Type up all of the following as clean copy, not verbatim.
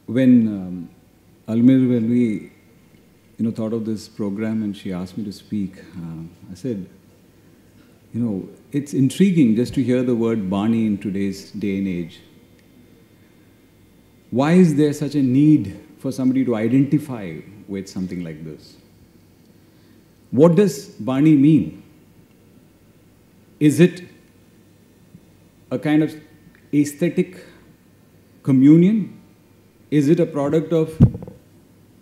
when Alarmel Valli, thought of this program and she asked me to speak, I said, it's intriguing just to hear the word Baani in today's day and age. Why is there such a need for somebody to identify with something like this? What does Baani mean? Is it a kind of aesthetic communion? Is it a product of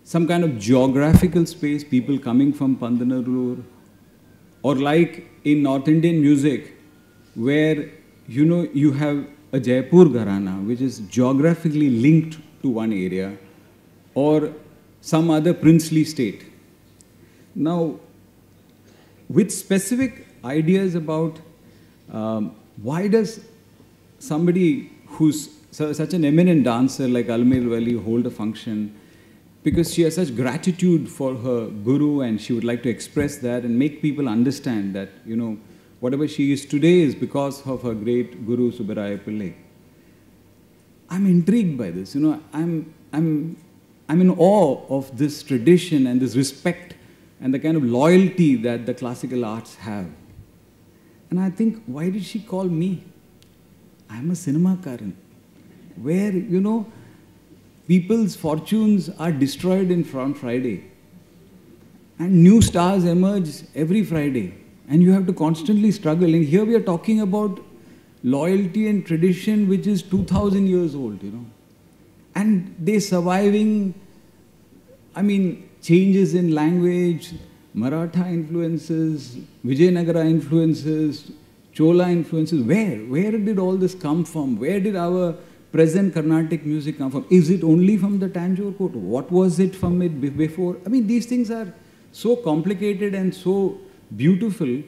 some kind of geographical space, people coming from Pandanallur? Or like in North Indian music, where you have a Jaipur Gharana, which is geographically linked to one area, or some other princely state. Now, with specific ideas about why does somebody who's such an eminent dancer like Alarmel Valli hold a function, because she has such gratitude for her guru and she would like to express that and make people understand that, whatever she is today is because of her great guru Subbaraya Pillai. I'm intrigued by this. I'm in awe of this tradition and this respect and the kind of loyalty that the classical arts have. And I think, why did she call me? I'm a cinema Karan, where, people's fortunes are destroyed on Friday. And new stars emerge every Friday. And you have to constantly struggle. And here we are talking about loyalty and tradition which is 2,000 years old, And they're surviving, changes in language, Maratha influences, Vijayanagara influences, Chola influences. Where did all this come from? Where did our present Carnatic music come from? Is it only from the Tanjore court? What was it from it before? These things are so complicated and so beautiful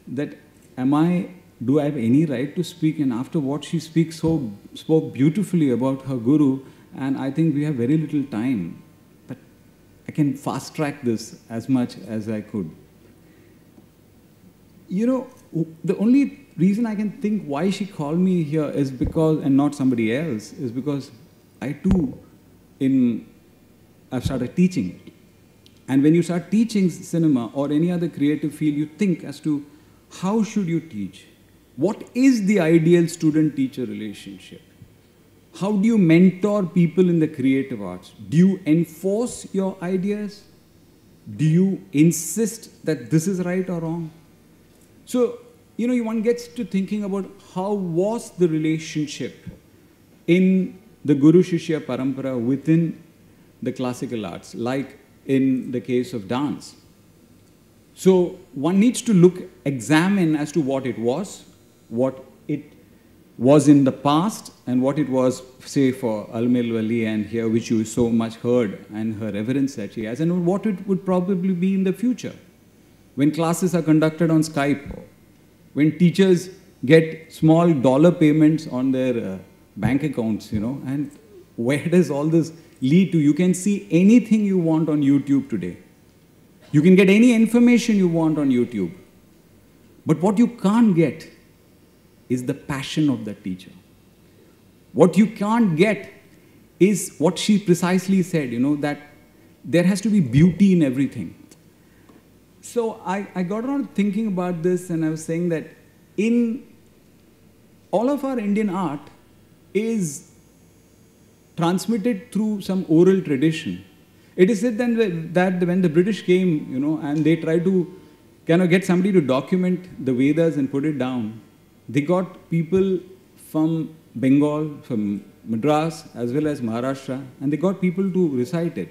that do I have any right to speak? And after what she spoke beautifully about her guru, and I think we have very little time, but I can fast track this as much as I could. The only reason I can think why she called me here is because, and not somebody else, is because I too, I've started teaching. And when you start teaching cinema or any other creative field, you think as to how should you teach? What is the ideal student-teacher relationship? How do you mentor people in the creative arts? Do you enforce your ideas? Do you insist that this is right or wrong? So, one gets to thinking about how was the relationship in the Guru Shishya Parampara within the classical arts, like in the case of dance. So one needs to examine as to what it was in the past, and what it was, say, for Alarmel Valli and here, which you so much heard, and her reverence that she has, and what it would probably be in the future. When classes are conducted on Skype, when teachers get small dollar payments on their bank accounts, and where does all this lead to? You can see anything you want on YouTube today. You can get any information you want on YouTube. But what you can't get is the passion of that teacher. What you can't get is what she precisely said, that there has to be beauty in everything. So I got around thinking about this, and I was saying that in all of our Indian art is transmitted through some oral tradition. It is said then that when the British came, and they tried to get somebody to document the Vedas and put it down, they got people from Bengal, from Madras, as well as Maharashtra, and they got people to recite it.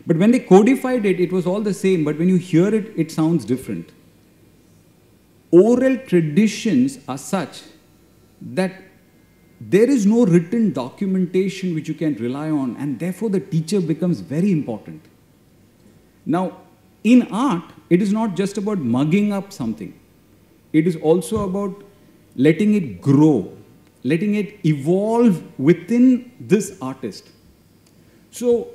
But when they codified it, it was all the same, but when you hear it, it sounds different. Oral traditions are such that there is no written documentation which you can rely on, and therefore the teacher becomes very important. Now, in art, it is not just about mugging up something. It is also about letting it grow, letting it evolve within this artist. So,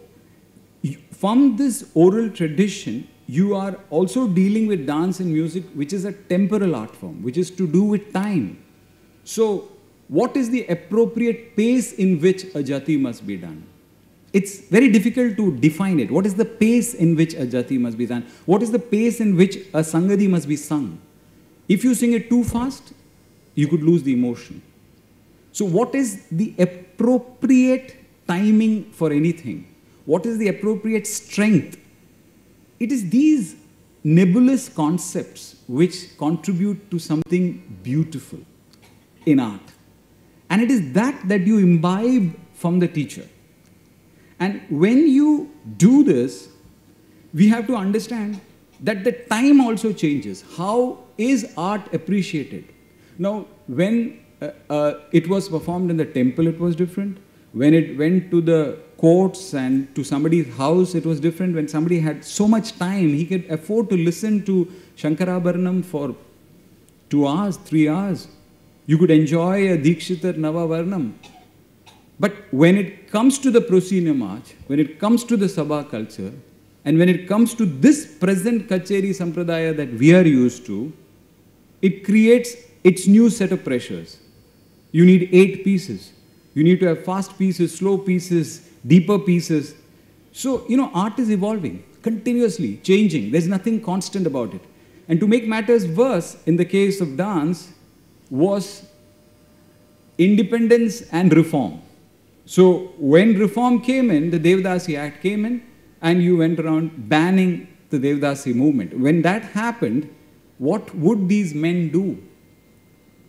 from this oral tradition, you are also dealing with dance and music, which is a temporal art form, which is to do with time. So, what is the appropriate pace in which a jati must be done? It's very difficult to define it. What is the pace in which a jati must be done? What is the pace in which a sangadi must be sung? If you sing it too fast, you could lose the emotion. So what is the appropriate timing for anything? What is the appropriate strength? It is these nebulous concepts which contribute to something beautiful in art. And it is that you imbibe from the teacher. And when you do this, we have to understand that the time also changes. How is art appreciated? Now, when it was performed in the temple, it was different. When it went to the courts and to somebody's house, it was different. When somebody had so much time, he could afford to listen to Shankarabharanam for 2 hours, 3 hours. You could enjoy a Dikshitar Navavarnam. But when it comes to the proscenium march, when it comes to the Sabha culture, and when it comes to this present Kacheri Sampradaya that we are used to, it creates its new set of pressures. You need 8 pieces. You need to have fast pieces, slow pieces, deeper pieces. So, art is evolving, continuously changing. There's nothing constant about it. And to make matters worse, in the case of dance, was independence and reform. So when reform came in, the Devdasi Act came in, and you went around banning the Devdasi movement. When that happened, what would these men do?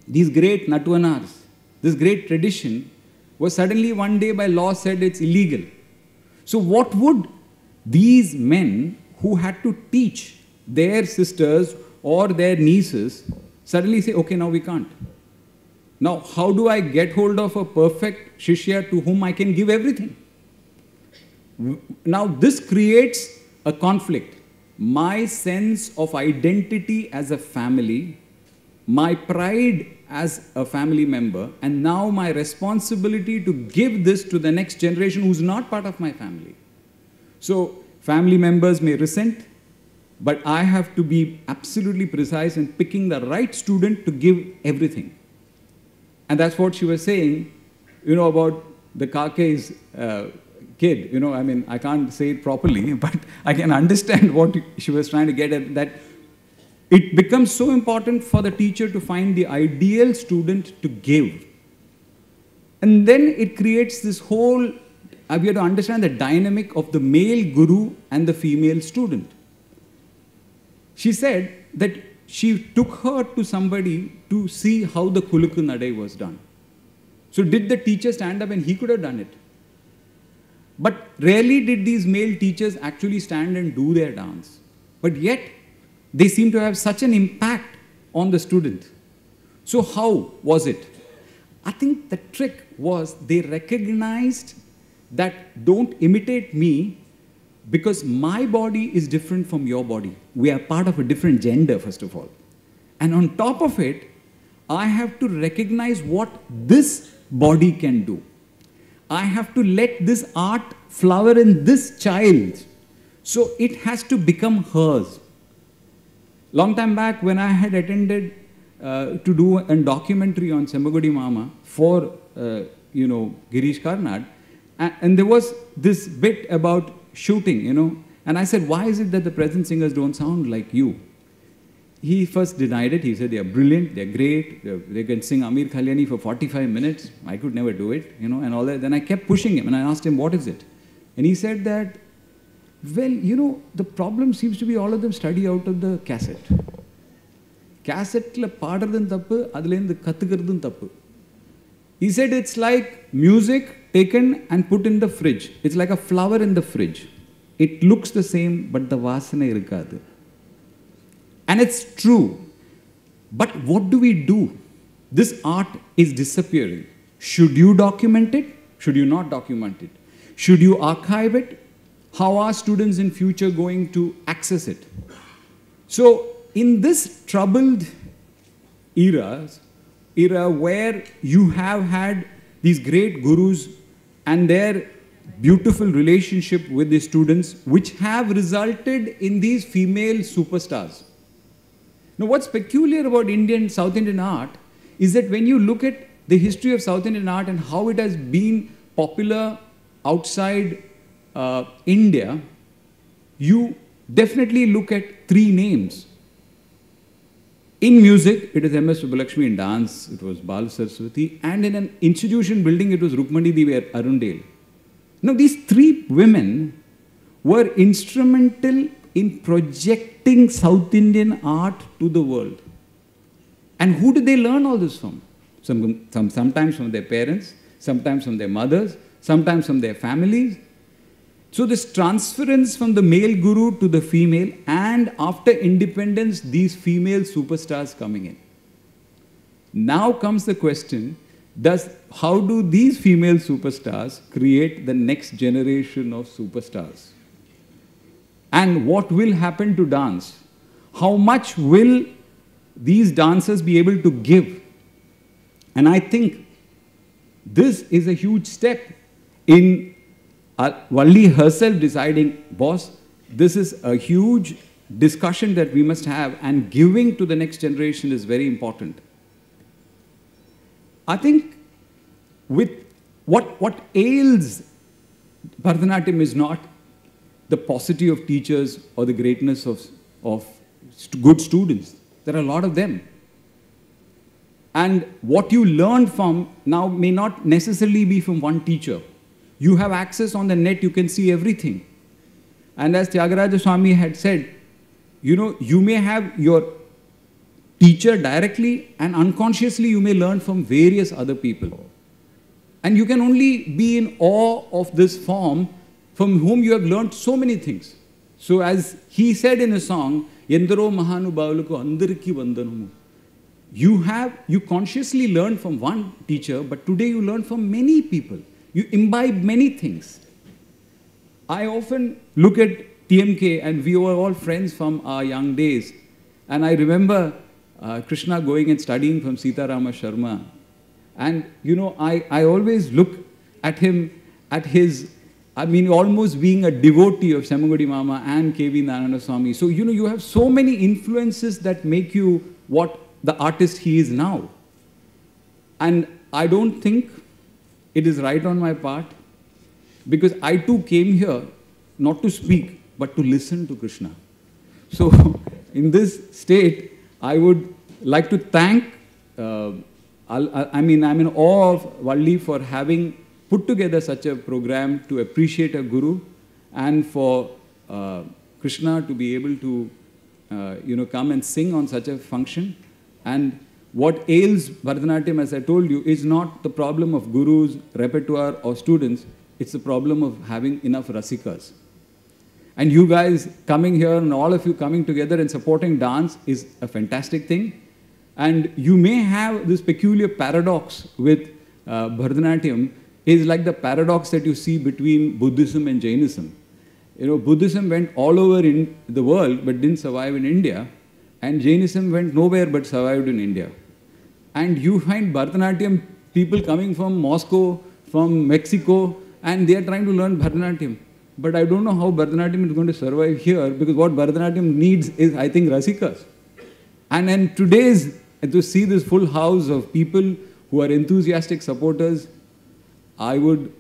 These great Natwanars, this great tradition, was suddenly one day by law said it's illegal. So what would these men who had to teach their sisters or their nieces suddenly say, okay, now we can't? Now, how do I get hold of a perfect Shishya to whom I can give everything? Now, this creates a conflict. My sense of identity as a family, my pride as a family member, and now my responsibility to give this to the next generation who's not part of my family. So, family members may resent, but I have to be absolutely precise in picking the right student to give everything. And that's what she was saying, about the Kake's kid. I mean, I can't say it properly, but I can understand what she was trying to get at, that it becomes so important for the teacher to find the ideal student to give. And then it creates this whole, we have to understand the dynamic of the male guru and the female student. She said that she took her to somebody to see how the Kulukku Nadai was done. So did the teacher stand up and he could have done it? But rarely did these male teachers actually stand and do their dance. But yet, they seem to have such an impact on the student. So how was it? I think the trick was they recognized that don't imitate me, because my body is different from your body. We are part of a different gender, first of all. And on top of it, I have to recognize what this body can do. I have to let this art flower in this child. So it has to become hers. Long time back, when I had attended to do a documentary on Sembagudi Mama for, Girish Karnad, and there was this bit about shooting, and I said, why is it that the present singers don't sound like you? He first denied it. He said, they are brilliant, they're great, they can sing Amir Kalyani for 45 minutes. I could never do it, and all that. Then I kept pushing him, and I asked him, what is it? And he said that, well, the problem seems to be all of them study out of the cassette. Cassette-la paadradhum thappu, adulendhu kathukiradhum thappu. He said it's like music taken and put in the fridge. It's like a flower in the fridge. It looks the same, but the vasana irukadu. And it's true. But what do we do? This art is disappearing. Should you document it? Should you not document it? Should you archive it? How are students in future going to access it? So, in this troubled era where you have had these great gurus and their beautiful relationship with the students, which have resulted in these female superstars. Now, what's peculiar about South Indian art is that when you look at the history of South Indian art and how it has been popular outside India, you definitely look at three names. In music, it is M.S. Subbulakshmi. In dance, it was Bal Saraswati. And in an institution building, it was Rukmani Devi or Arundale. Now, these three women were instrumental in projecting South Indian art to the world. And who did they learn all this from? Sometimes from their parents, sometimes from their mothers, sometimes from their families. So this transference from the male guru to the female, and after independence, these female superstars coming in. Now comes the question, how do these female superstars create the next generation of superstars? And what will happen to dance? How much will these dancers be able to give? And I think this is a huge step in Valli herself deciding, boss, this is a huge discussion that we must have, and giving to the next generation is very important. I think with what ails Bharatanatyam is not the paucity of teachers or the greatness of good students. There are a lot of them. And what you learn from now may not necessarily be from one teacher. You have access on the net, you can see everything. And as Tyagaraja Swami had said, you know, you may have your teacher directly, and unconsciously you may learn from various other people. And you can only be in awe of this form from whom you have learned so many things. So as he said in a song, Yendaro Mahanubhavaluku Andariki Vandanamu. You consciously learn from one teacher, but today you learn from many people. You imbibe many things. I often look at TMK, and we were all friends from our young days. And I remember Krishna going and studying from Sita Rama Sharma. And, you know, I always look at him, at his, I mean, almost being a devotee of Semagudi Mama and K.V. Narayana Swami. So, you know, you have so many influences that make you what the artist he is now. And I don't think it is right on my part, because I too came here not to speak, but to listen to Krishna. So, in this state, I would like to thank, I'm in awe of Valli for having put together such a program to appreciate a guru, and for Krishna to be able to, you know, come and sing on such a function. And what ails Bharatanatyam, as I told you, is not the problem of gurus, repertoire or students, it's the problem of having enough rasikas. And you guys coming here and all of you coming together and supporting dance is a fantastic thing. And you may have this peculiar paradox with Bharatanatyam, is like the paradox that you see between Buddhism and Jainism. You know, Buddhism went all over in the world but didn't survive in India, and Jainism went nowhere but survived in India. And you find Bharatanatyam people coming from Moscow, from Mexico, and they are trying to learn Bharatanatyam. But I don't know how Bharatanatyam is going to survive here, because what Bharatanatyam needs is, I think, rasikas. And in today's, to see this full house of people who are enthusiastic supporters, I would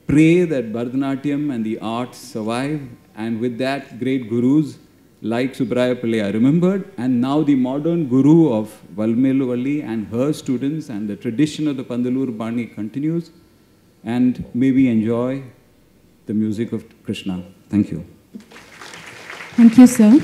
pray that Bharatanatyam and the arts survive, and with that, great gurus like Subraya Pillai are remembered, and now the modern guru of Alarmel Valli and her students and the tradition of the Pandalur Baani continues, and may we enjoy the music of Krishna. Thank you. Thank you, sir.